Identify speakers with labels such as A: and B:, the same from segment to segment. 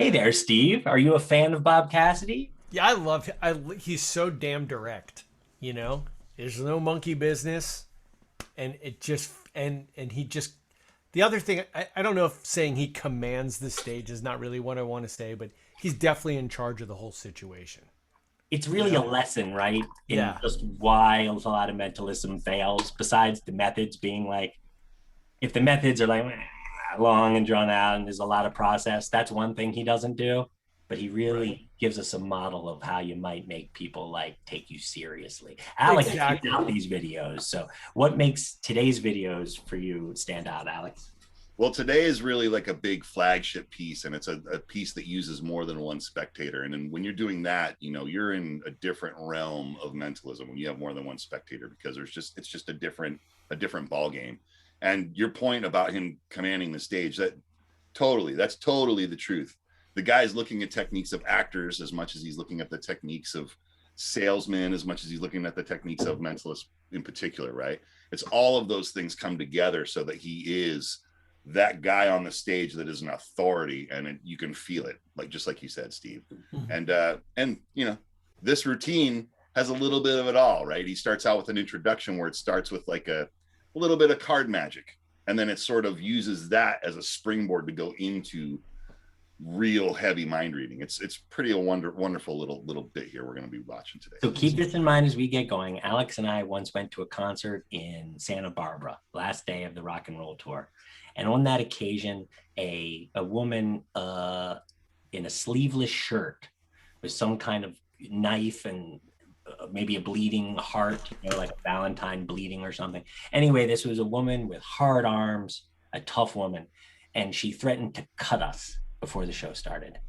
A: Hey there, Steve. Are you a fan of Bob Cassidy?
B: Yeah, I love him. He's so damn direct. You know, there's no monkey business, and it just and he just. The other thing, I don't know if saying he commands the stage is not really what I want to say, but he's definitely in charge of the whole situation.
A: It's
B: You
A: really a
B: know?
A: lesson, right? In
B: Yeah.
A: just why a lot of mentalism fails, besides the methods being like, if the methods are like long and drawn out and there's a lot of process, that's one thing he doesn't do. But he
B: Right.
A: really gives us a model of how you might make people like take you seriously. Alex picked
B: Exactly.
A: out these videos. So, what makes today's videos for you stand out, Alex?
C: Well, today is really like a big flagship piece, and it's a piece that uses more than one spectator. And then when you're doing that, you're in a different realm of mentalism when you have more than one spectator, because it's just a different ball game. And your point about him commanding the stage, that's totally the truth. The guy's looking at techniques of actors as much as he's looking at the techniques of salesmen, as much as he's looking at the techniques of mentalists in particular, right? It's all of those things come together so that he is that guy on the stage that is an authority, and you can feel it, like just like you said, Steve. And this routine has a little bit of it all, right? He starts out with an introduction where it starts with like a little bit of card magic, and then it sort of uses that as a springboard to go into real heavy mind reading. It's pretty wonderful little bit here we're going to be watching today.
A: So keep this in mind as we get going. Alex and I once went to a concert in Santa Barbara, last day of the rock and roll tour. And on that occasion, a woman in a sleeveless shirt with some kind of knife and maybe a bleeding heart, like a Valentine bleeding or something. Anyway, this was a woman with hard arms, a tough woman, and she threatened to cut us before the show started.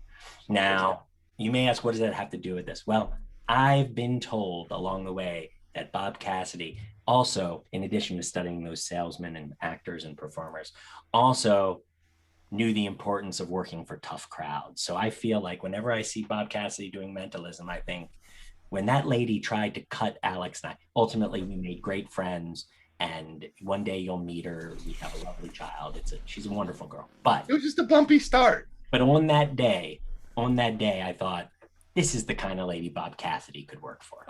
A: Now, you may ask, what does that have to do with this? Well, I've been told along the way that Bob Cassidy also, in addition to studying those salesmen and actors and performers, also knew the importance of working for tough crowds. So I feel like whenever I see Bob Cassidy doing mentalism, I think when that lady tried to cut Alex and I, ultimately we made great friends. And one day you'll meet her. We have a lovely child. She's a wonderful girl. But
C: it was just a bumpy start.
A: But on that day, I thought, this is the kind of lady Bob Cassidy could work for.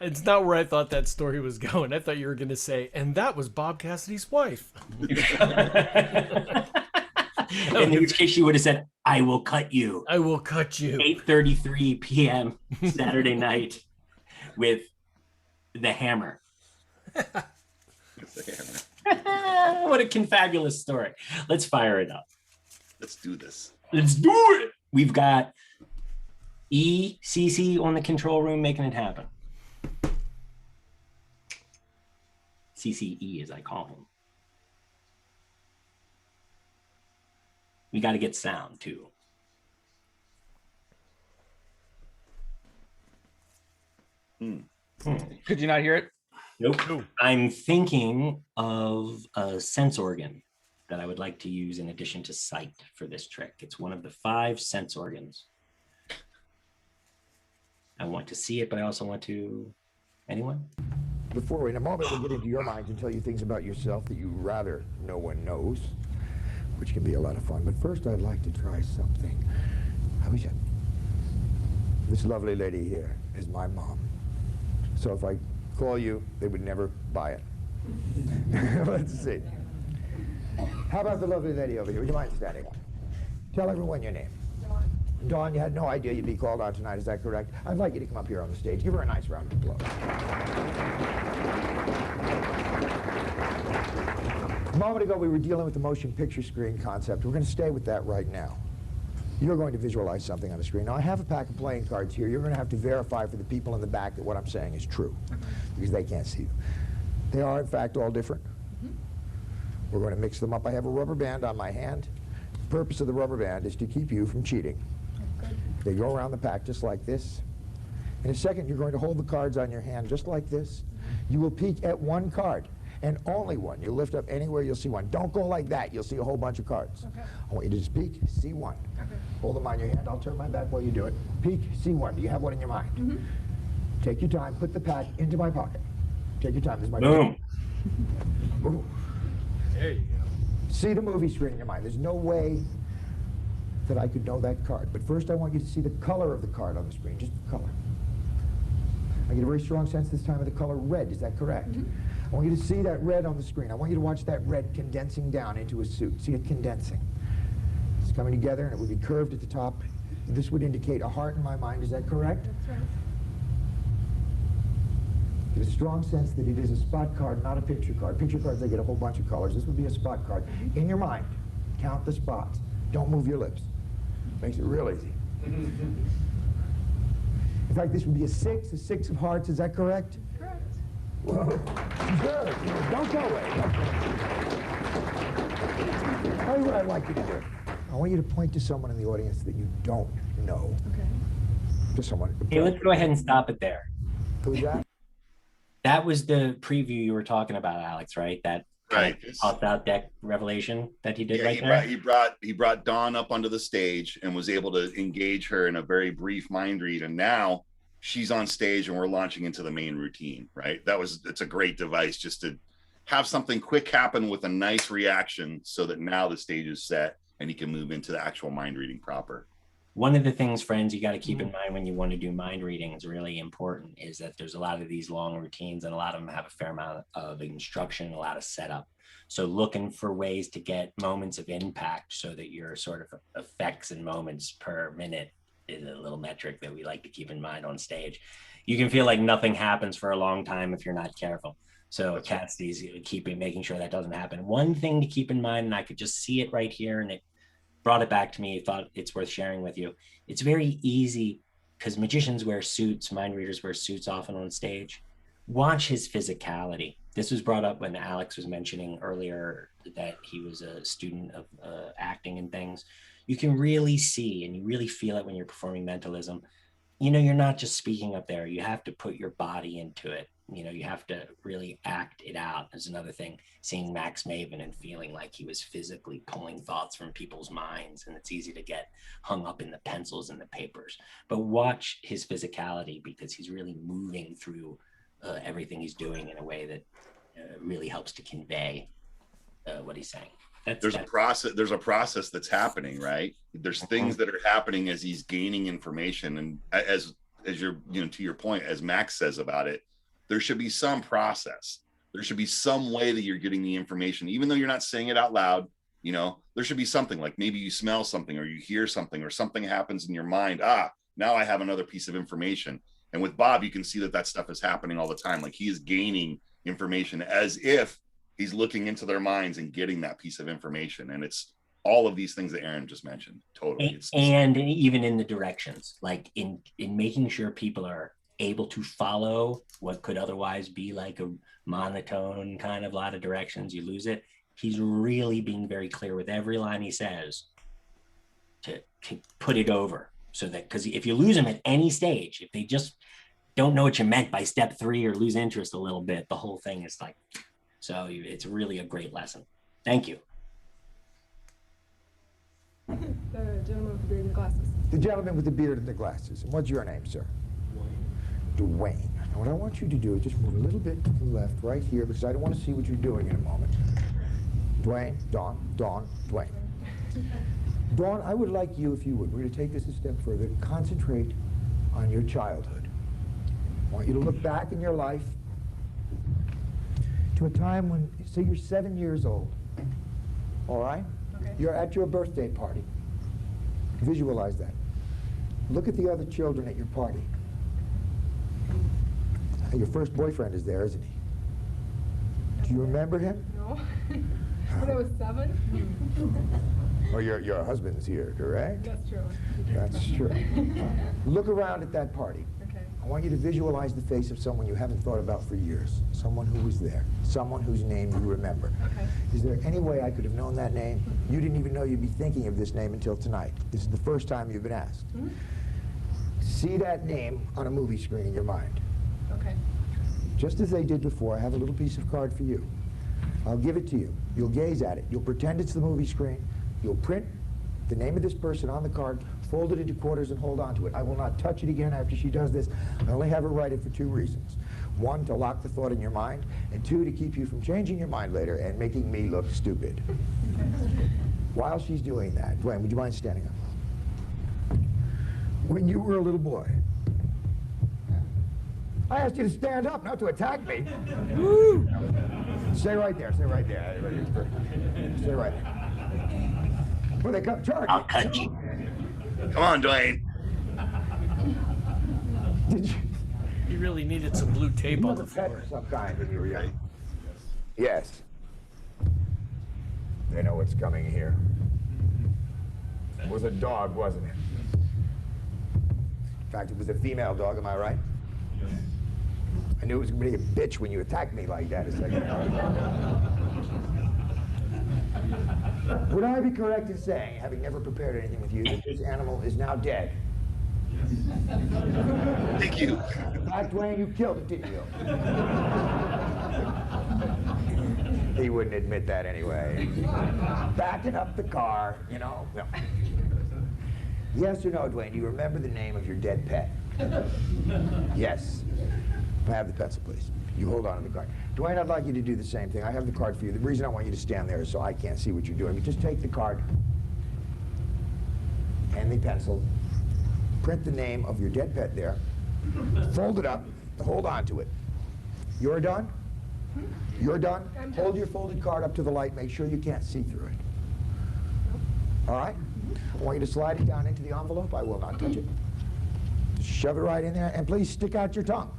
B: It's not where I thought that story was going. I thought you were going to say, and that was Bob Cassidy's wife.
A: In which case she would have said, I will cut you.
B: I will cut you.
A: 8:33 p.m. Saturday night with the hammer. What a confabulous story. Let's fire it up.
C: Let's do this.
A: Let's do it. We've got CC on the control room making it happen. CCE, as I call him. We got to get sound too.
D: Could you not hear it?
A: Nope. I'm thinking of a sense organ that I would like to use in addition to sight for this trick. It's one of the 5 sense organs. I want to see it, but I also want to... Anyone?
E: Before, in a moment, we'll get into your minds and tell you things about yourself that you rather no one knows, which can be a lot of fun. But first, I'd like to try something. This lovely lady here is my mom. So if I call you, they would never buy it. Let's see. How about the lovely lady over here? Would you mind standing up? Tell everyone your name. Dawn, you had no idea you'd be called on tonight, is that correct? I'd like you to come up here on the stage. Give her a nice round of applause. A moment ago, we were dealing with the motion picture screen concept. We're going to stay with that right now. You're going to visualize something on the screen. Now, I have a pack of playing cards here. You're going to have to verify for the people in the back that what I'm saying is true, because they can't see you. They are, in fact, all different. We're going to mix them up. I have a rubber band on my hand. The purpose of the rubber band is to keep you from cheating. They go around the pack just like this. In a second, you're going to hold the cards on your hand just like this. You will peek at one card, and only one. You'll lift up anywhere, you'll see one. Don't go like that. You'll see a whole bunch of cards. Okay. I want you to just peek, see one. Okay. Hold them on your hand. I'll turn my back while you do it. Peek, see one. Do you have one in your mind? Take your time. Put the pack into my pocket. Take your time. This is my
A: Boom.
B: There you go.
E: See the movie screen in your mind. There's no way that I could know that card. But first I want you to see the color of the card on the screen, just the color. I get a very strong sense this time of the color red, is that correct? I want you to see that red on the screen. I want you to watch that red condensing down into a suit. See it condensing. It's coming together and it would be curved at the top. This would indicate a heart in my mind, is that correct?
D: That's right.
E: Get a strong sense that it is a spot card, not a picture card. Picture cards, they get a whole bunch of colors. This would be a spot card. In your mind, count the spots. Don't move your lips. Makes it real easy. In fact, this would be a six of hearts, is that correct?
D: Correct.
E: Whoa. Good. Don't go away. Tell you what I'd like you to do. I want you to point to someone in the audience that you don't know.
D: Okay.
E: To someone.
A: Hey, let's go ahead and stop it there.
E: Who's that?
A: That was the preview you were talking about, Alex, right? That
C: Right.
A: opt-out deck revelation that he did
C: Yeah,
A: right there.
C: he brought Dawn up onto the stage and was able to engage her in a very brief mind read, and now she's on stage and we're launching into the main routine. Right, it's a great device just to have something quick happen with a nice reaction, so that now the stage is set and he can move into the actual mind reading proper.
A: One of the things, friends, you got to keep in mind when you want to do mind reading is really important, is that there's a lot of these long routines and a lot of them have a fair amount of instruction, a lot of setup. So looking for ways to get moments of impact so that your sort of effects and moments per minute is a little metric that we like to keep in mind on stage. You can feel like nothing happens for a long time if you're not careful. So Cassidy's making sure that doesn't happen. One thing to keep in mind, and I could just see it right here, and it brought it back to me, thought it's worth sharing with you. It's very easy because magicians wear suits, mind readers wear suits often on stage. Watch his physicality. This was brought up when Alex was mentioning earlier that he was a student of acting and things. You can really see and you really feel it when you're performing mentalism. You know, you're not just speaking up there. You have to put your body into it. You know, you have to really act it out. Is another thing. Seeing Max Maven and feeling like he was physically pulling thoughts from people's minds, and it's easy to get hung up in the pencils and the papers. But watch his physicality, because he's really moving through everything he's doing in a way that really helps to convey what he's saying.
C: There's a process that's happening, right? There's things that are happening as he's gaining information, and as you're, you know, to your point, as Max says about it, there should be some process. There should be some way that you're getting the information, even though you're not saying it out loud. You know, there should be something, like maybe you smell something or you hear something or something happens in your mind. Now I have another piece of information. And with Bob, you can see that stuff is happening all the time. Like he is gaining information as if he's looking into their minds and getting that piece of information. And it's all of these things that Aaron just mentioned. Totally.
A: And even in the directions, like in making sure people are able to follow what could otherwise be like a monotone kind of lot of directions, you lose it. He's really being very clear with every line he says to put it over, so that, because if you lose them at any stage, if they just don't know what you meant by step 3 or lose interest a little bit, the whole thing is like, so it's really a great lesson. Thank you.
D: The gentleman with the beard and the glasses.
E: The gentleman with the beard and the glasses. And what's your name, sir? Dwayne. Now what I want you to do is just move a little bit to the left, right here, because I don't want to see what you're doing in a moment. Dwayne, Dawn, Dwayne. Dawn, I would like you, if you would, we're going to take this a step further, concentrate on your childhood. I want you to look back in your life to a time when, say you're 7 years old, all right?
D: Okay.
E: You're at your birthday party. Visualize that. Look at the other children at your party. Your first boyfriend is there, isn't he? Do you remember him?
D: No. When I was 7.
E: Well, your husband's here, correct?
D: That's true.
E: That's true. Look around at that party.
D: Okay.
E: I want you to visualize the face of someone you haven't thought about for years. Someone who was there. Someone whose name you remember.
D: Okay.
E: Is there any way I could have known that name? You didn't even know you'd be thinking of this name until tonight. This is the first time you've been asked.
D: Mm-hmm.
E: See that name on a movie screen in your mind.
D: Okay.
E: Just as they did before, I have a little piece of card for you. I'll give it to you. You'll gaze at it. You'll pretend it's the movie screen. You'll print the name of this person on the card, fold it into quarters, and hold on to it. I will not touch it again after she does this. I only have her write it for 2 reasons. 1, to lock the thought in your mind, and 2, to keep you from changing your mind later and making me look stupid. While she's doing that, Dwayne, would you mind standing up? when you were a little boy. I asked you to stand up, not to attack me. Woo! Stay right there, stay right there. Stay right there. Well, they come charging.
A: I'll cut you.
C: Come on, Dwayne.
E: Did you?
B: He really needed some blue tape on the
E: Pet
B: floor.
E: of some kind when you were young. Yes. They know what's coming here. It was a dog, wasn't it? In fact, it was a female dog, am I right? I knew it was going to be a bitch when you attacked me like that a second ago. Would I be correct in saying, having never prepared anything with you, that this animal is now dead?
C: Thank you.
E: In fact, Dwayne, you killed it, didn't you? He wouldn't admit that anyway. Backing up the car, you know. No. Yes or no, Dwayne, do you remember the name of your dead pet? Yes. I have the pencil, please. You hold on to the card. Dwayne, I'd like you to do the same thing. I have the card for you. The reason I want you to stand there is so I can't see what you're doing. But just take the card and the pencil, print the name of your dead pet there, fold it up, hold on to it. You're done? You're done? Hold your folded card up to the light. Make sure you can't see through it. All right? I want you to slide it down into the envelope. I will not touch it. Just shove it right in there, and please stick out your tongue.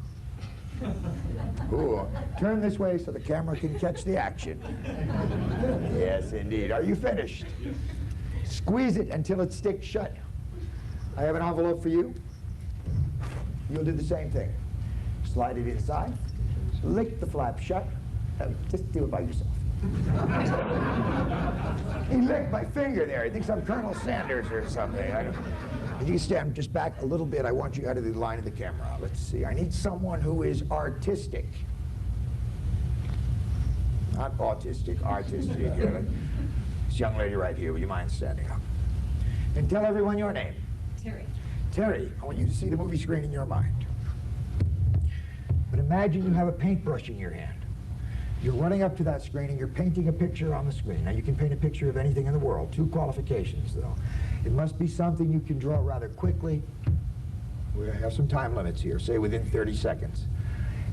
E: Ooh. Turn this way so the camera can catch the action. Yes, indeed. Are you finished? Squeeze it until it sticks shut. I have an envelope for you. You'll do the same thing. Slide it inside, lick the flap shut. Just do it by yourself. He licked my finger there. He thinks I'm Colonel Sanders or something. I don't. If you stand just back a little bit, I want you out of the line of the camera. Let's see. I need someone who is artistic. Not autistic, artistic. This young lady right here, would you mind standing up? And tell everyone your name.
D: Terry.
E: Terry, I want you to see the movie screen in your mind. But imagine you have a paintbrush in your hand. You're running up to that screen and you're painting a picture on the screen. Now you can paint a picture of anything in the world. 2 qualifications though. It must be something you can draw rather quickly. We have some time limits here, say within 30 seconds.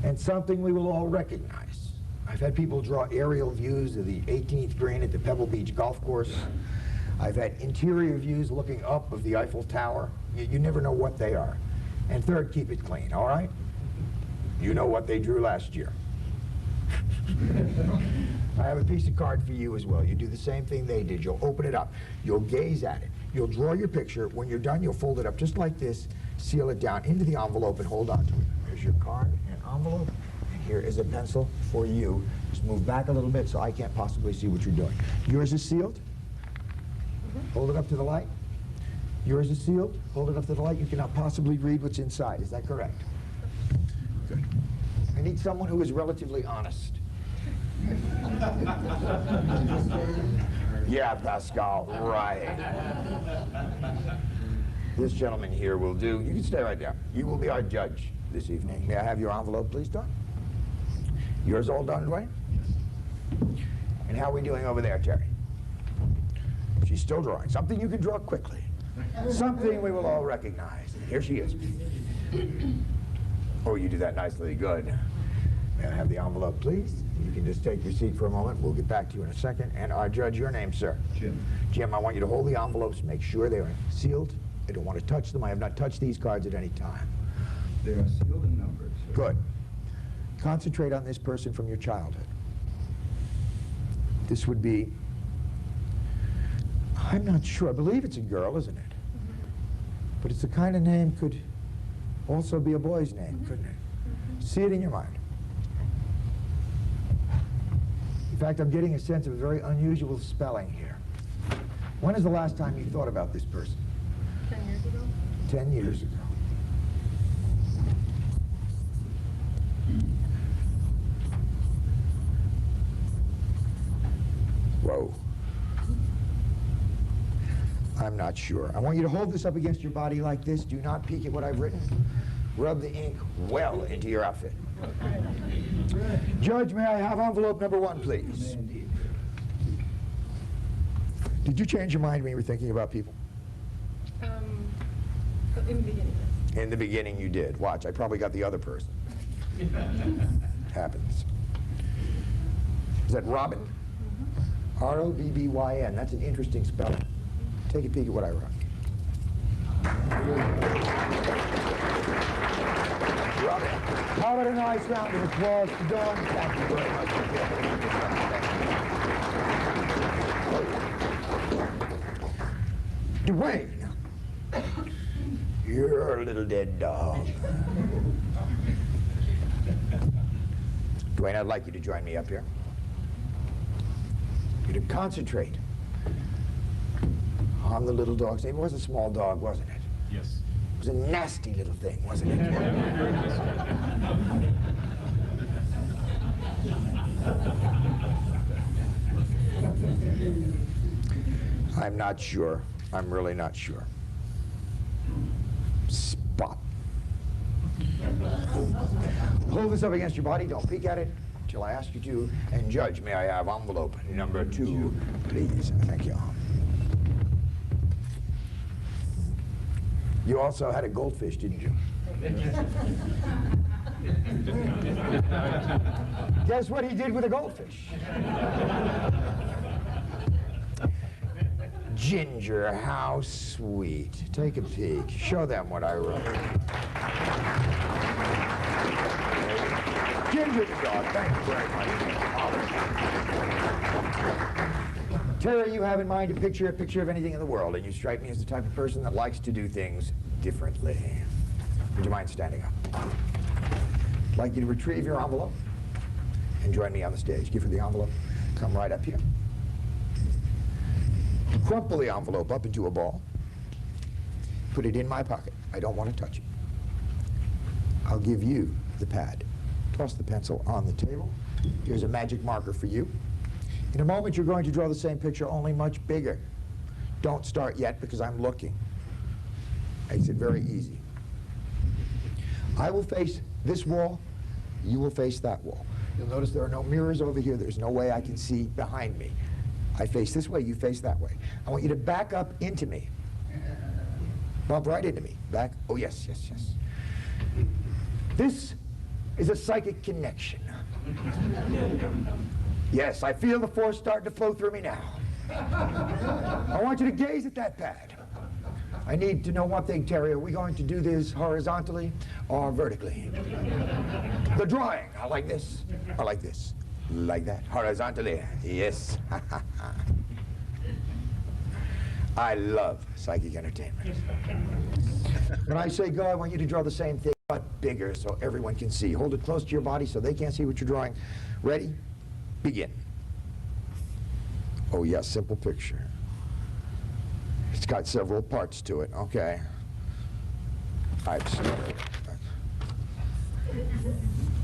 E: And something we will all recognize. I've had people draw aerial views of the 18th green at the Pebble Beach golf course. I've had interior views looking up of the Eiffel Tower. You never know what they are. And third, keep it clean, all right? You know what they drew last year. I have a piece of card for you as well. You do the same thing they did. You'll open it up. You'll gaze at it. You'll draw your picture. When you're done, you'll fold it up just like this, seal it down into the envelope, and hold on to it. There's your card and envelope. And here is a pencil for you. Just move back a little bit so I can't possibly see what you're doing. Yours is sealed. Hold it up to the light. Yours is sealed. Hold it up to the light. You cannot possibly read what's inside. Is that correct? Good. I need someone who is relatively honest. Yeah, Pascal, right. This gentleman here will do. You can stay right there. You will be our judge this evening. May I have your envelope, please, Don? Yours all done, Dwayne? And how are we doing over there, Terry? She's still drawing. Something you can draw quickly. Something we will all recognize. Here she is. Oh, you do that nicely. Good. May I have the envelope, please? You can just take your seat for a moment. We'll get back to you in a second. And our judge, your name, sir?
F: Jim.
E: Jim, I want you to hold the envelopes, make sure they are sealed. I don't want to touch them. I have not touched these cards at any time.
F: They are sealed and numbered, sir.
E: Good. Concentrate on this person from your childhood. This would be, I'm not sure. I believe it's a girl, isn't it? But it's the kind of name could also be a boy's name, couldn't it? See it in your mind. In fact, I'm getting a sense of a very unusual spelling here. When is the last time you thought about this person?
D: 10 years ago.
E: 10 years ago. Whoa. I'm not sure. I want you to hold this up against your body like this. Do not peek at what I've written. Rub the ink well into your outfit. Judge, may I have envelope number 1, please? Did you change your mind when you were thinking about people?
D: In the beginning.
E: In the beginning you did. Watch, I probably got the other person. Happens. Is that Robin? R-O-B-B-Y-N. That's an interesting spelling. Take a peek at what I wrote. Robin, how about a nice round of applause for Dawn? Thank you very much. Dwayne, you're a little dead dog. Dwayne, I'd like you to join me up here. You to concentrate on the little dog's name. It was a small dog, wasn't it?
F: Yes.
E: It was a nasty little thing, wasn't it? I'm not sure. I'm really not sure. Spot. Hold this up against your body. Don't peek at it until I ask you to. And judge, may I have envelope number 2, please? Thank you. You also had a goldfish, didn't you? Guess what he did with a goldfish? Ginger, how sweet. Take a peek. Show them what I wrote. Ginger the dog, thank you very much. Terry, you have in mind a picture of anything in the world, and you strike me as the type of person that likes to do things differently. Would you mind standing up? I'd like you to retrieve your envelope and join me on the stage. Give her the envelope. Come right up here. Crumple the envelope up into a ball. Put it in my pocket. I don't want to touch it. I'll give you the pad. Toss the pencil on the table. Here's a magic marker for you. In a moment, you're going to draw the same picture, only much bigger. Don't start yet because I'm looking. Makes it very easy. I will face this wall. You will face that wall. You'll notice there are no mirrors over here. There's no way I can see behind me. I face this way, you face that way. I want you to back up into me. Bump right into me. Back. Oh, yes, yes, yes. This is a psychic connection. Yes, I feel the force starting to flow through me now. I want you to gaze at that pad. I need to know one thing, Terry. Are we going to do this horizontally or vertically? The drawing. I like this. I like this. Like that. Horizontally. Yes. I love psychic entertainment. When I say go, I want you to draw the same thing, but bigger so everyone can see. Hold it close to your body so they can't see what you're drawing. Ready? Begin. Oh, yes, simple picture. It's got several parts to it. Okay. I've started.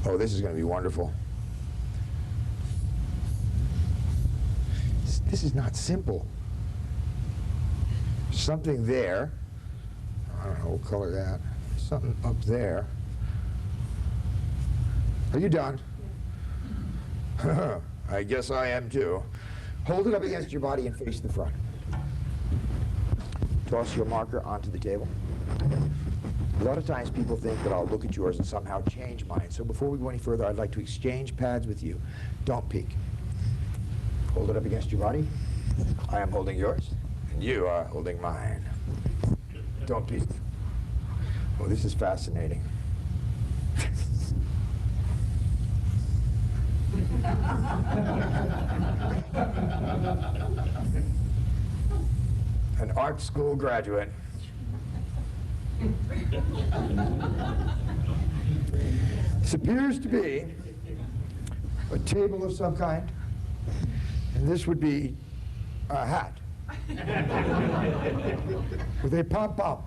E: Oh, this is going to be wonderful. This is not simple. Something there. I don't know what color that. Something up there. Are you done? I guess I am too. Hold it up against your body and face the front. Toss your marker onto the table. A lot of times people think that I'll look at yours and somehow change mine. So before we go any further, I'd like to exchange pads with you. Don't peek. Hold it up against your body. I am holding yours, and you are holding mine. Don't peek. Oh, this is fascinating. An art school graduate. This appears to be a table of some kind, and this would be a hat with a pom-pom.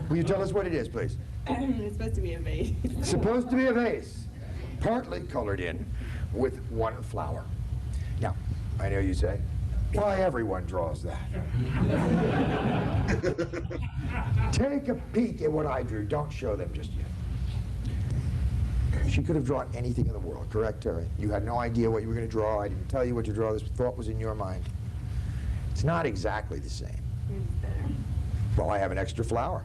E: Will you tell us what it is, please?
D: It's supposed to be a vase.
E: It's supposed to be a vase, partly colored in with one flower. Now, I know you say, why everyone draws that. Take a peek at what I drew. Don't show them just yet. She could have drawn anything in the world, correct, Terry? You had no idea what you were going to draw. I didn't tell you what to draw. This thought was in your mind. It's not exactly the same. Well, I have an extra flower.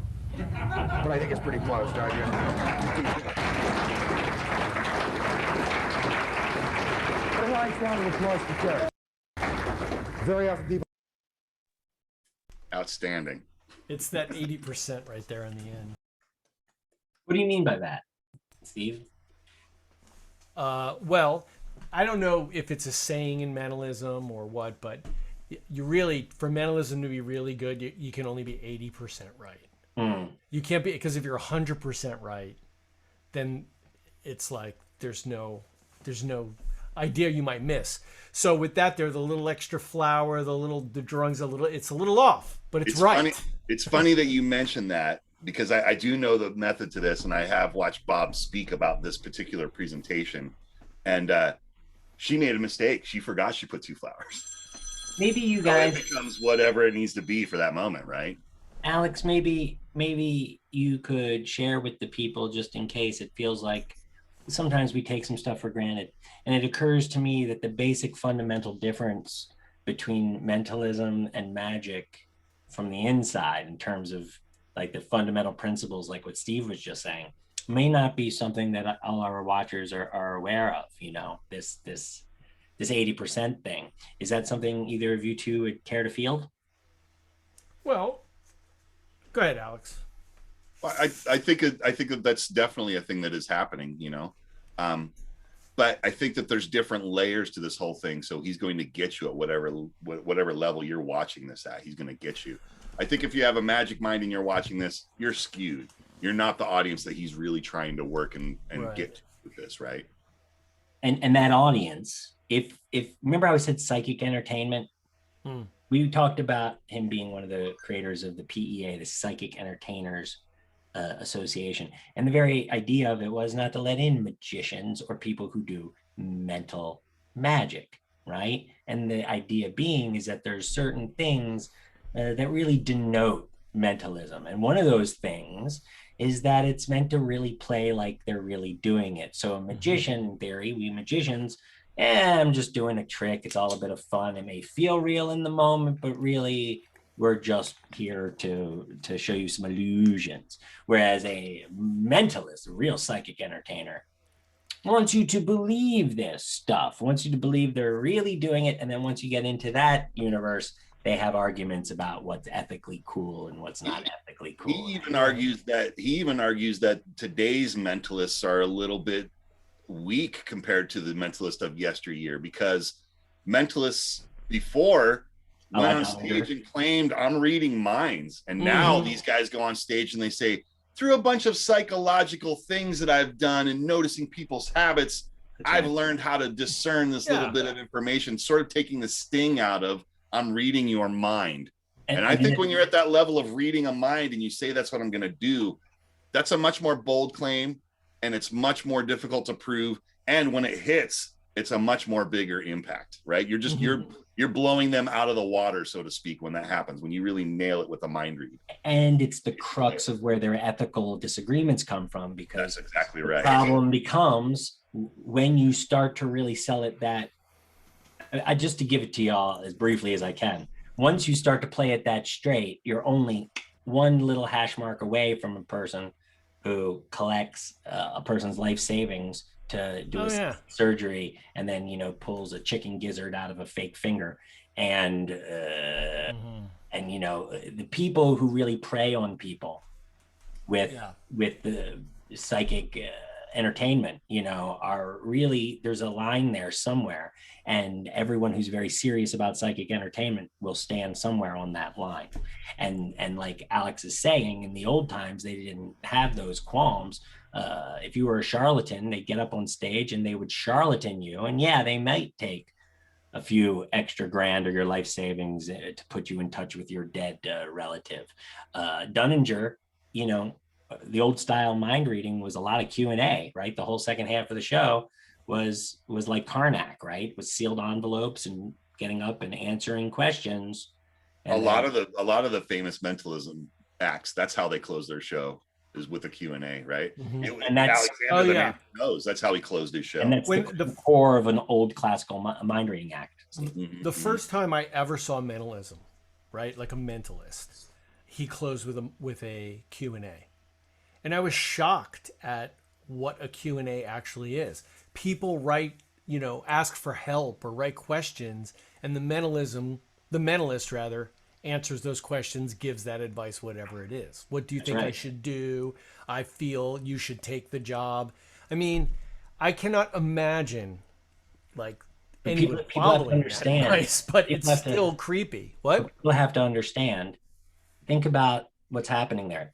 E: But I think it's pretty close, don't you? But a nice round of applause for Terry. Very often people.
C: Outstanding.
B: It's that 80% right there in the end.
A: What do you mean by that, Steve?
B: Well, I don't know if it's a saying in mentalism or what, but you really, for mentalism to be really good, you can only be 80% right. You can't be, because if you're 100% right, then it's like there's no idea you might miss. So with that, the little extra flour, the drawing's it's a little off, but it's right.
C: Funny. It's funny that you mentioned that, because I do know the method to this, and I have watched Bob speak about this particular presentation, and she made a mistake. She forgot she put 2 flowers.
A: Maybe you
C: So
A: guys,
C: it becomes whatever it needs to be for that moment, right?
A: Alex, maybe you could share with the people, just in case. It feels like sometimes we take some stuff for granted. And it occurs to me that the basic fundamental difference between mentalism and magic from the inside, in terms of like the fundamental principles, like what Steve was just saying, may not be something that all our watchers are aware of. You know, this 80% thing. Is that something either of you two would care to field?
B: Well, go ahead, Alex.
C: Well, I think that that's definitely a thing that is happening, you know. But I think that there's different layers to this whole thing. So he's going to get you at whatever level you're watching this at. He's going to get you. I think if you have a magic mind and you're watching this, you're skewed. You're not the audience that he's really trying to work and
B: Right.
C: get to with this, right?
A: And that audience, if remember how I said psychic entertainment? We talked about him being one of the creators of the PEA, the Psychic Entertainers Association. And the very idea of it was not to let in magicians or people who do mental magic, right? And the idea being is that there's certain things that really denote mentalism. And one of those things is that it's meant to really play like they're really doing it. So a magician, in theory, we magicians, I'm just doing a trick. It's all a bit of fun. It may feel real in the moment, but really we're just here to show you some illusions. Whereas a mentalist, a real psychic entertainer, wants you to believe this stuff, wants you to believe they're really doing it. And then once you get into that universe, they have arguments about what's ethically cool and what's not ethically cool.
C: He even argues that today's mentalists are a little bit weak compared to the mentalist of yesteryear, because mentalists before went on stage and claimed, I'm reading minds, and now these guys go on stage and they say, through a bunch of psychological things that I've done and noticing people's habits, I've learned how to discern this little bit of information, sort of taking the sting out of I'm reading your mind. And I think when you're at that level of reading a mind and you say that's what I'm going to do, that's a much more bold claim, and it's much more difficult to prove. And when it hits, it's a much more bigger impact, right? You're just you're blowing them out of the water, so to speak, when that happens, when you really nail it with a mind read.
A: And it's the crux of where their ethical disagreements come from, because
C: that's exactly right.
A: The problem becomes when you start to really sell it that, just to give it to y'all as briefly as I can, once you start to play it that straight, you're only one little hash mark away from a person who collects a person's life savings to do surgery, and then, you know, pulls a chicken gizzard out of a fake finger. And you know, the people who really prey on people with the psychic entertainment, you know, are really, there's a line there somewhere, and everyone who's very serious about psychic entertainment will stand somewhere on that line. And like Alex is saying, in the old times they didn't have those qualms. If you were a charlatan, they'd get up on stage and they would charlatan you, and they might take a few extra grand or your life savings to put you in touch with your dead relative. Dunninger, you know, the old style mind reading was a lot of Q&A, right? The whole second half of the show was like Karnak, right? With sealed envelopes and getting up and answering questions. And
C: a lot of the famous mentalism acts, that's how they close their show, is with a Q&A, right?
A: And that's
C: Alexander the Man knows that's how he closed his show.
A: And that's the core of an old classical mind reading act.
B: The first time I ever saw mentalism, right, like a mentalist, he closed with a Q&A. And I was shocked at what a Q&A actually is. People write, ask for help or write questions, and the mentalist rather, answers those questions, gives that advice, whatever it is. What do you think I should do? I feel you should take the job. I mean, I cannot imagine anyone
A: people have to
B: following that
A: understand,
B: advice, but it's still creepy. What?
A: People have to understand. Think about what's happening there.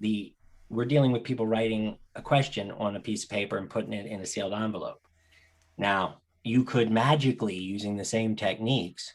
A: We're dealing with people writing a question on a piece of paper and putting it in a sealed envelope. Now, you could magically, using the same techniques,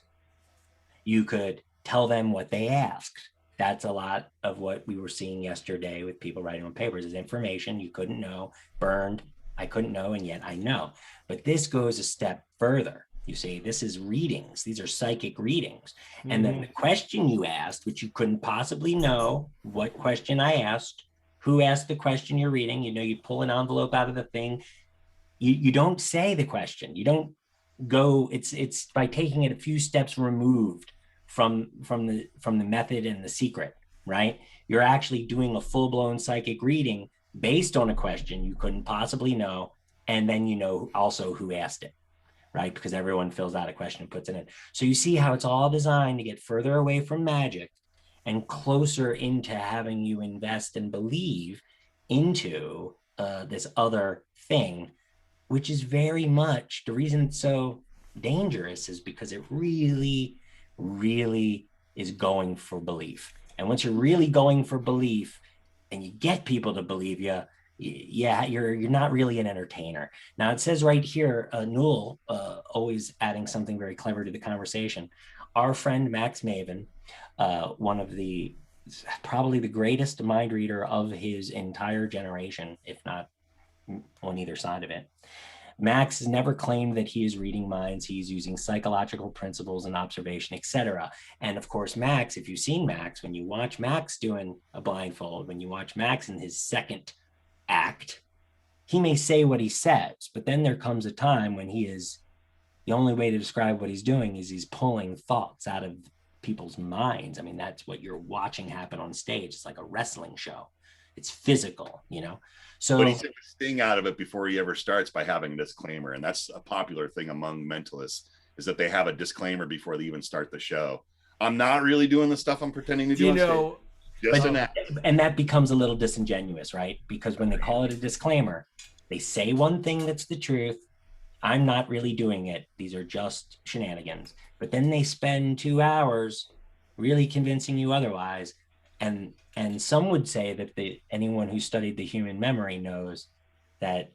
A: you could tell them what they asked. That's a lot of what we were seeing yesterday with people writing on papers is information you couldn't know, burned. I couldn't know, and yet I know. But this goes a step further. You see, this is readings. These are psychic readings. And then the question you asked, which you couldn't possibly know what question I asked, who asked the question you're reading, you pull an envelope out of the thing. You don't say the question. You don't go, it's by taking it a few steps removed from the method and the secret, right? You're actually doing a full-blown psychic reading based on a question you couldn't possibly know. And then also who asked it, right? Because everyone fills out a question and puts it in. So you see how it's all designed to get further away from magic and closer into having you invest and believe into this other thing, which is very much the reason it's so dangerous is because it really, really is going for belief. And once you're really going for belief and you get people to believe you, you're not really an entertainer. Now it says right here, Newell, always adding something very clever to the conversation. Our friend Max Maven, one of probably the greatest mind reader of his entire generation, if not on either side of it. Max has never claimed that he is reading minds. He's using psychological principles and observation, etc. And of course, Max, if you've seen Max, when you watch Max doing a blindfold, when you watch Max in his second act, he may say what he says, but then there comes a time when the only way to describe what he's doing is he's pulling thoughts out of people's minds. I mean, that's what you're watching happen on stage. It's like a wrestling show. It's physical, So,
C: but he took the sting out of it before he ever starts by having a disclaimer. And that's a popular thing among mentalists is that they have a disclaimer before they even start the show. I'm not really doing the stuff I'm pretending to do on stage. Just an act.
A: And that becomes a little disingenuous, right? Because when they call it a disclaimer, they say one thing that's the truth. I'm not really doing it. These are just shenanigans. But then they spend 2 hours really convincing you otherwise. And some would say that anyone who studied the human memory knows that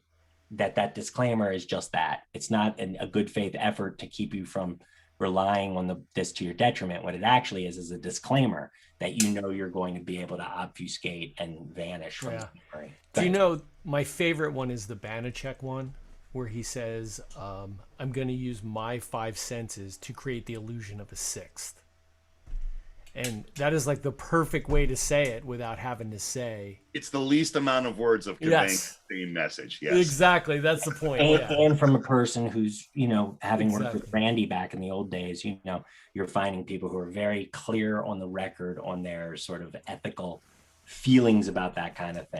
A: disclaimer is just that. It's not a good faith effort to keep you from relying on this to your detriment. What it actually is a disclaimer that you're going to be able to obfuscate and vanish from the memory.
B: Do you know my favorite one is the Banachek one, where he says, I'm going to use my 5 senses to create the illusion of a sixth. And that is like the perfect way to say it without having to say.
C: It's the least amount of words of conveying the same message. Yes,
B: exactly. That's the point.
A: And from a person who's, having worked with Randy back in the old days, you're finding people who are very clear on the record on their sort of ethical feelings about that kind of thing.